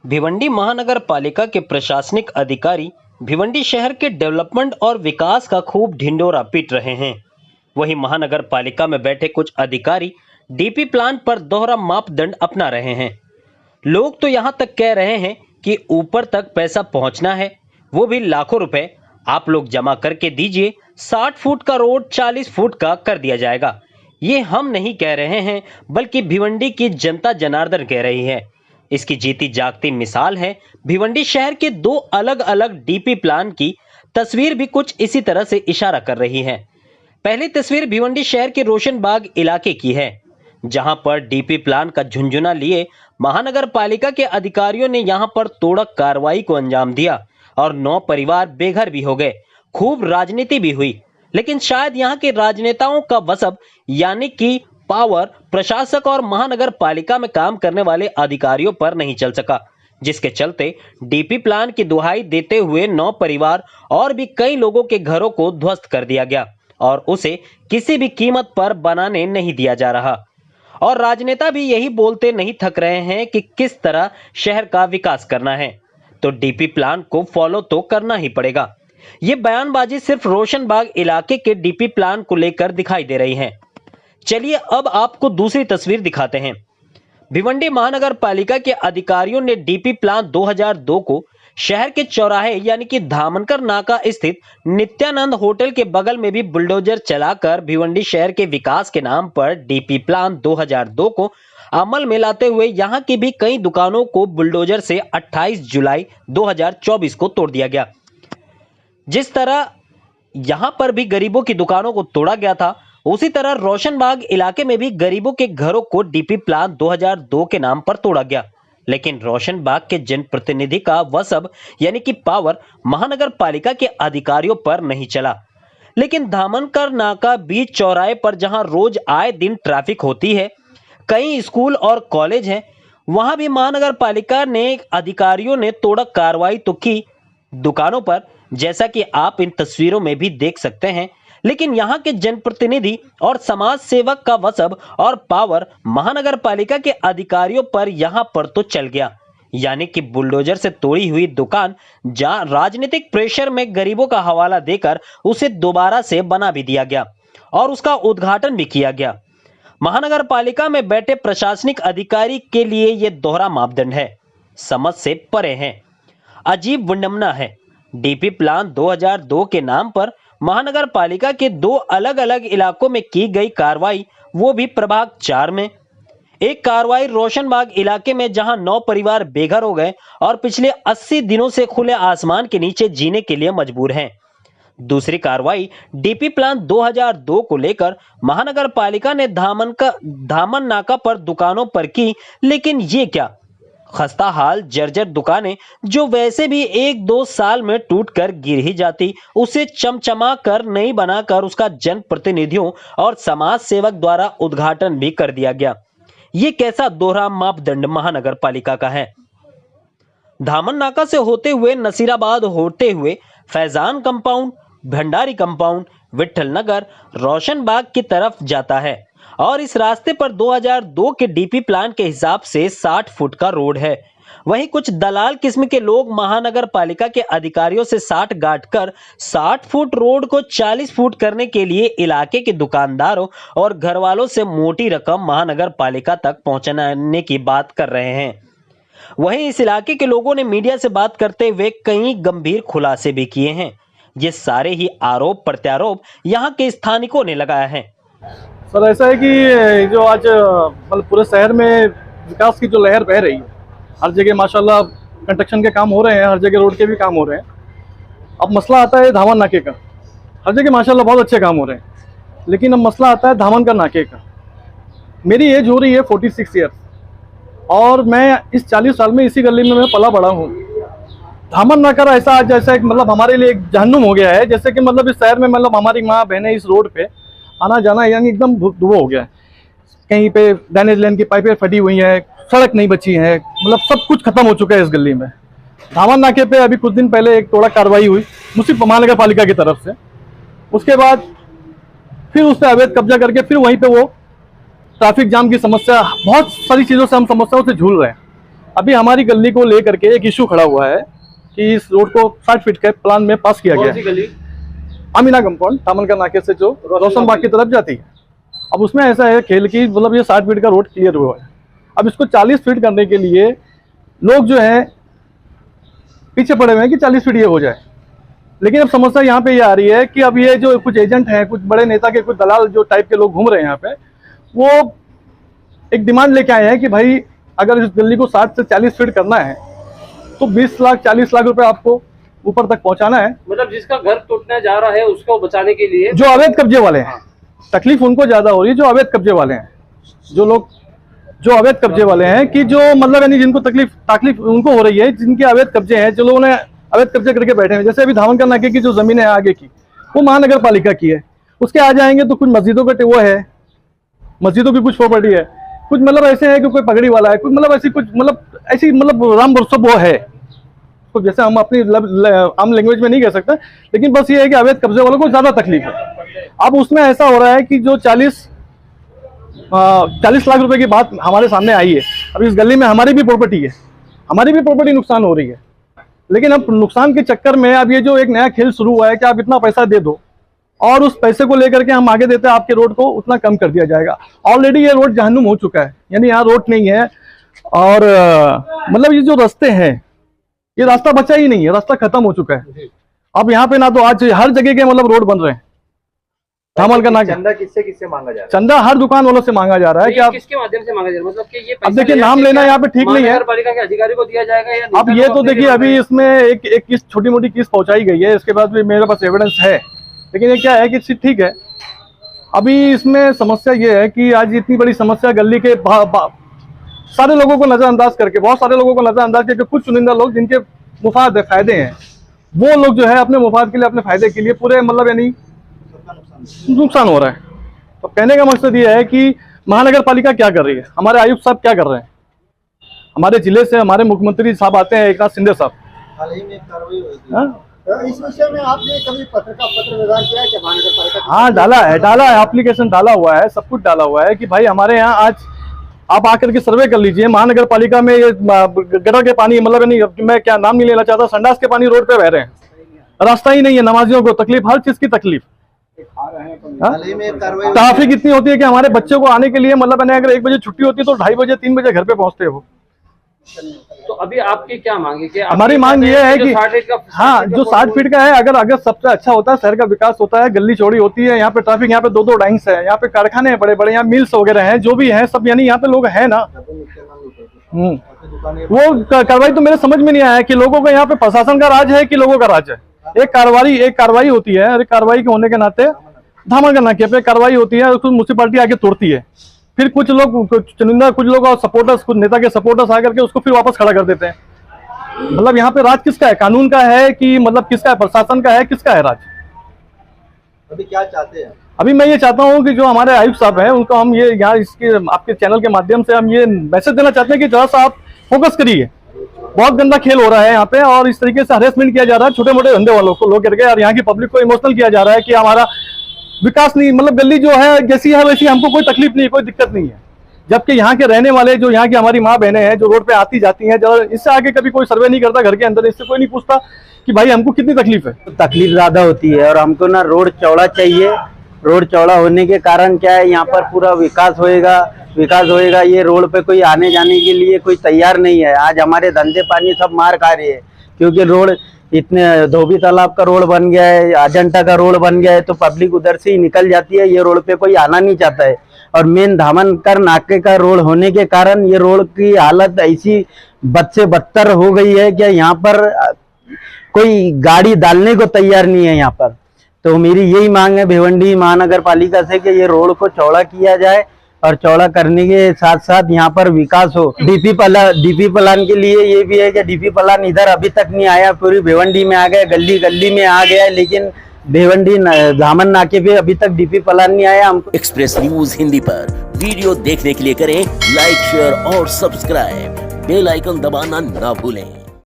भिवंडी महानगर पालिका के प्रशासनिक अधिकारी भिवंडी शहर के डेवलपमेंट और विकास का खूब ढिंडोरा पीट रहे हैं। वहीं महानगर पालिका में बैठे कुछ अधिकारी डीपी प्लान पर दोहरा मापदंड अपना रहे हैं। लोग तो यहां तक कह रहे हैं कि ऊपर तक पैसा पहुंचना है, वो भी लाखों रुपए आप लोग जमा करके दीजिए, 60 फुट का रोड 40 फुट का कर दिया जाएगा। ये हम नहीं कह रहे हैं, बल्कि भिवंडी की जनता जनार्दन कह रही है। इसकी जीती जागती मिसाल है भिवंडी शहर के दो अलग अलग डीपी प्लान की तस्वीर भी कुछ इसी तरह से इशारा कर रही है। पहली तस्वीर भिवंडी शहर के रोशन बाग इलाके की है, जहां पर डीपी प्लान का झुंझुना लिए महानगर पालिका के अधिकारियों ने यहां पर तोड़क कार्रवाई को अंजाम दिया और 9 परिवार बेघर भी हो गए। खूब राजनीति भी हुई, लेकिन शायद यहां के राजनेताओं का वसब यानी कि पावर प्रशासक और महानगर पालिका में काम करने वाले अधिकारियों पर नहीं चल सका, जिसके चलते डीपी प्लान की दुहाई देते हुए 9 परिवार और भी कई लोगों के घरों को ध्वस्त कर दिया गया और उसे किसी भी कीमत पर बनाने नहीं दिया जा रहा। और राजनेता भी यही बोलते नहीं थक रहे हैं कि किस तरह शहर का विकास करना है, तो डीपी प्लान को फॉलो तो करना ही पड़ेगा। ये बयानबाजी सिर्फ रोशन बाग इलाके के डीपी प्लान को लेकर दिखाई दे रही है। चलिए अब आपको दूसरी तस्वीर दिखाते हैं। भिवंडी महानगर पालिका के अधिकारियों ने डीपी प्लान 2002 को शहर के चौराहे यानी कि धामनकर नाका स्थित नित्यानंद होटल के बगल में भी बुलडोजर चलाकर भिवंडी शहर के विकास के नाम पर डीपी प्लान 2002 को अमल में लाते हुए यहां की भी कई दुकानों को बुलडोजर से 28 जुलाई 2024 को तोड़ दिया गया। जिस तरह यहां पर भी गरीबों की दुकानों को तोड़ा गया था, उसी तरह रोशनबाग इलाके में भी गरीबों के घरों को डीपी प्लान 2002 के नाम पर तोड़ा गया। लेकिन रोशनबाग के जनप्रतिनिधि का वसब यानी कि पावर महानगर पालिका के अधिकारियों पर नहीं चला, लेकिन धामनकर नाका बीच चौराहे पर जहां रोज आए दिन ट्रैफिक होती है, कई स्कूल और कॉलेज हैं, वहां भी महानगर पालिका ने अधिकारियों ने तोड़क कार्रवाई तो की दुकानों पर, जैसा कि आप इन तस्वीरों में भी देख सकते हैं। लेकिन यहां के जनप्रतिनिधि और समाज सेवक का वसब और पावर महानगर पालिका के अधिकारियों पर यहां पर तो चल गया, यानी कि बुलडोजर से तोड़ी हुई दुकान जहां राजनीतिक प्रेशर में गरीबों का हवाला देकर उसे दोबारा से बना भी दिया गया और उसका उद्घाटन भी किया गया। महानगर पालिका में बैठे प्रशासनिक अधिकारी के लिए यह दोहरा मापदंड है, समझ से परे है। अजीब विडंबना है। डीपी प्लान 2002 के नाम पर महानगर पालिका के 2 अलग अलग इलाकों में की गई कार्रवाई, वो भी प्रभाग 4 में। एक कार्रवाई रोशनबाग इलाके में जहां 9 परिवार बेघर हो गए और पिछले 80 दिनों से खुले आसमान के नीचे जीने के लिए मजबूर हैं। दूसरी कार्रवाई डीपी प्लान 2002 को लेकर महानगर पालिका ने धामन नाका पर दुकानों पर की, लेकिन ये क्या, खस्ता हाल जर्जर दुकानें जो वैसे भी 1-2 साल में टूटकर गिर ही जाती, उसे चमचमा कर नई बनाकर उसका जनप्रतिनिधियों और समाज सेवक द्वारा उद्घाटन भी कर दिया गया। ये कैसा दोहरा मापदंड महानगर पालिका का है। धामन नाका से होते हुए नसीराबाद होते हुए फैजान कंपाउंड, भंडारी कंपाउंड, विठल नगर, रोशनबाग की तरफ जाता है और इस रास्ते पर 2002 के डीपी प्लान के हिसाब से 60 फुट का रोड है। वहीं कुछ दलाल किस्म के लोग महानगर पालिका के अधिकारियों से 60 गांठ कर 60 फुट रोड को 40 फुट करने के लिए इलाके के दुकानदारों और घर वालों से मोटी रकम महानगर पालिका तक पहुंचाने की बात कर रहे हैं। वहीं इस इलाके के लोगों ने मीडिया से बात करते हुए कई गंभीर खुलासे भी किए हैं। ये सारे ही आरोप प्रत्यारोप यहाँ के स्थानिकों ने लगाया है। सर ऐसा है कि जो आज मतलब पूरे शहर में विकास की जो लहर बह रही है, हर जगह माशाल्लाह कंस्ट्रक्शन के काम हो रहे हैं, हर जगह रोड के भी काम हो रहे हैं। अब मसला आता है धामन नाके का, हर जगह माशाल्लाह बहुत अच्छे काम हो रहे हैं, लेकिन अब मसला आता है धामन का नाके का। मेरी एज हो रही है 46 ईयर्स और मैं इस 40 साल में इसी गली में मैं पला बड़ा हूँ। धामन नाका ऐसा जैसा एक मतलब हमारे लिए एक जहन्नुम हो गया है, जैसे कि मतलब इस शहर में मतलब हमारी माँ बहनें इस रोड पे आना जाना यानी एकदम धुआं हो गया है। कहीं पे ड्रेनेज लाइन की पाइपें फटी हुई हैं, सड़क नहीं बची है, मतलब सब कुछ खत्म हो चुका है इस गली में। धामन नाके पे अभी कुछ दिन पहले एक तोड़ा कार्रवाई हुई मुंसिफ महानगर पालिका की तरफ से, उसके बाद फिर उस पर अवैध कब्जा करके फिर वहीं पे वो ट्रैफिक जाम की समस्या, बहुत सारी चीज़ों से हम समस्याओं से झूल रहे हैं। अभी हमारी गली को लेकर के एक इशू खड़ा हुआ है कि इस रोड को 60 फीट के प्लान में पास किया गया है। अमीना कंपाउंड तामल का नाके से जो रोशन बाग की तरफ जाती है। अब उसमें ऐसा है खेल की मतलब ये 60 फीट का रोड क्लियर हुआ है। अब इसको 40 फीट करने के लिए लोग जो है पीछे पड़े हुए हैं कि 40 फीट ये हो जाए। लेकिन अब समस्या यहाँ पे ये आ रही है कि अब ये जो कुछ एजेंट हैं, कुछ बड़े नेता के कुछ दलाल जो टाइप के लोग घूम रहे हैं यहाँ पे, वो एक डिमांड लेके आए हैं कि भाई अगर इस गली को 60 से 40 फीट करना है तो 20 लाख 40 लाख रुपए आपको ऊपर तक पहुंचाना है। मतलब जिसका घर टूटने जा रहा है उसको बचाने के लिए जो अवैध कब्जे वाले हैं, तकलीफ उनको ज्यादा हो रही है जो अवैध कब्जे वाले हैं, जो लोग जो अवैध कब्जे वाले हैं कि जो मतलब यानी जिनको तकलीफ उनको हो रही है, जिनके अवैध कब्जे हैं, जो लोगों ने अवैध कब्जे करके बैठे हैं। जैसे अभी धावन का नाके की जो जमीन है आगे की, वो महानगर पालिका की है। उसके आ जाएंगे तो कुछ मस्जिदों का वो है, मस्जिदों की कुछ प्रॉपर्टी है, कुछ मतलब ऐसे है कि कोई पगड़ी वाला है, कुछ मतलब ऐसी कुछ मतलब ऐसी मतलब राम बरसब वो है, तो जैसे हम अपनी आम लैंग्वेज में नहीं कह सकते, लेकिन बस ये है कि अवैध कब्जे वालों को ज्यादा तकलीफ है। अब उसमें ऐसा हो रहा है कि जो 40 लाख रुपए की बात हमारे सामने आई है। अब इस गली में हमारी भी प्रॉपर्टी है, हमारी भी प्रॉपर्टी नुकसान हो रही है। लेकिन अब नुकसान के चक्कर में अब ये जो एक नया खेल शुरू हुआ है कि आप इतना पैसा दे दो और उस पैसे को लेकर के हम आगे देते हैं, आपके रोड को उतना कम कर दिया जाएगा। ऑलरेडी ये रोड जहन्नुम हो चुका है, यानी यहाँ रोड नहीं है। और मतलब ये जो रास्ते हैं, ये रास्ता बचा ही नहीं है, रास्ता खत्म हो चुका है। अब यहाँ पे ना तो आज हर जगह के मतलब रोड बन रहे हैं। धामल का नाका चंदा किससे मांगा जा रहा है? चंदा हर दुकान वालों से मांगा जा रहा है कि आप किसके माध्यम से मांगा जा रहा है? मतलब कि ये अब देखिए नाम लेना यहाँ पे ठीक नहीं है। नगरपालिका के अधिकारी को दिया जाएगा या अब ये तो देखिए अभी इसमें एक किस छोटी मोटी केस पहुंचाई गई है, इसके बाद भी मेरे पास एविडेंस है। लेकिन ये क्या है कि ठीक है, अभी इसमें समस्या ये है कि आज इतनी बड़ी समस्या गली के सारे लोगों को नजरअंदाज करके, बहुत सारे लोगों को नजरअंदाज करके कुछ चुनिंदा लोग जिनके मुफाद फायदे हैं, वो लोग जो है अपने मुफाद के लिए, अपने फायदे के लिए पूरे मतलब यानी नुकसान हो रहा है। तो कहने का मकसद ये है कि महानगर पालिका क्या कर रही है, हमारे आयुक्त साहब क्या कर रहे हैं। हमारे जिले से हमारे मुख्यमंत्री साहब आते हैं, एकनाथ शिंदे साहब। हाल ही में कार्रवाई हुई थी। इस विषय में आपने कभी पत्र व्यवहार किया है क्या महानगर पालिका? हाँ डाला है, एप्लीकेशन डाला हुआ है, सब कुछ डाला हुआ है कि भाई हमारे यहाँ आज आप आकर के सर्वे कर लीजिए। महानगर पालिका में ये गटर के पानी मतलब नहीं, मैं क्या नाम नहीं लेना चाहता, संडास के पानी रोड पे बह रहे हैं, रास्ता ही नहीं है, नमाजियों को तकलीफ, हर चीज की तकलीफ। ट्रैफिक इतनी होती है कि हमारे बच्चों को आने के लिए मतलब अगर 1 बजे छुट्टी होती है तो 2:30 बजे 3 बजे घर पे पहुंचते हो। तो अभी आपकी क्या मांग है? हमारी मांग ये है कि हाँ, जो 60 फीट का है, अगर सबसे अच्छा होता है, शहर का विकास होता है, गली चौड़ी होती है, यहाँ पे ट्रैफिक, यहाँ पे 2-2 डाइंग्स है, यहाँ पे कारखाने हैं बड़े बड़े, यहाँ मिल्स वगैरह हैं, जो भी है सब, यानी यहाँ पे लोग हैं ना। वो कार्रवाई तो मेरे समझ में नहीं आया कि लोगों का यहाँ पे प्रशासन का राज है कि लोगों का राज है। एक कार्रवाई होती है, और कार्रवाई के होने के नाते धामल का नाके पे कार्रवाई होती है, उसको म्युनिसिपैलिटी आके तोड़ती है, फिर कुछ लोग चुनिंदा, कुछ लोग और सपोर्टर्स, कुछ नेता के सपोर्टर्स आकर के उसको फिर वापस खड़ा कर देते हैं। मतलब यहाँ पे राज किसका है? कानून का है कि मतलब किसका है? प्रशासन का है, किसका है राज? अभी क्या चाहते हैं? अभी मैं ये चाहता हूँ कि जो हमारे आयुक्त साहब हैं उनको हम ये यहाँ इसके आपके चैनल के माध्यम से हम ये मैसेज देना चाहते हैं कि जरा सा आप फोकस करिए। बहुत गंदा खेल हो रहा है यहाँ पे, और इस तरीके से हरेसमेंट किया जा रहा है छोटे मोटे धंधे वालों को लोग करके, और यहाँ की पब्लिक को इमोशनल किया जा रहा है कि हमारा विकास नहीं, मतलब गली जो है जैसी है वैसी, हमको कोई तकलीफ नहीं, कोई दिक्कत नहीं है। जबकि यहाँ के रहने वाले, जो यहाँ की हमारी माँ बहनें हैं, जो रोड पे आती जाती हैं, जरा इससे आगे कभी कोई सर्वे नहीं करता घर के अंदर, इससे कोई नहीं पूछता कि भाई हमको कितनी तकलीफ है। तकलीफ ज्यादा होती है, और हमको ना रोड चौड़ा चाहिए। रोड चौड़ा होने के कारण क्या है, यहाँ पर पूरा विकास होएगा। ये रोड पे कोई आने जाने के लिए कोई तैयार नहीं है। आज हमारे धंधे पानी सब मार खा रहे हैं, क्योंकि रोड इतने धोबी तालाब का रोड बन गया है, अजंता का रोड बन गया है, तो पब्लिक उधर से ही निकल जाती है। ये रोड पे कोई आना नहीं चाहता है। और मेन धामनकर नाके का रोड होने के कारण ये रोड की हालत ऐसी बद से बदतर हो गई है कि यहाँ पर कोई गाड़ी डालने को तैयार नहीं है यहाँ पर। तो मेरी यही मांग है भिवंडी महानगर पालिका से कि ये रोड को चौड़ा किया जाए, और चौड़ा करने के साथ साथ यहाँ पर विकास हो। डीपी प्लान के लिए ये भी है कि डीपी प्लान इधर अभी तक नहीं आया, पूरी भिवंडी में आ गया, गली गली में आ गया, लेकिन भिवंडी धामन नाके पे अभी तक डीपी प्लान नहीं आया। हमको एक्सप्रेस न्यूज हिंदी पर वीडियो देखने के लिए करें लाइक, शेयर और सब्सक्राइब। बेल आइकन दबाना ना भूलें।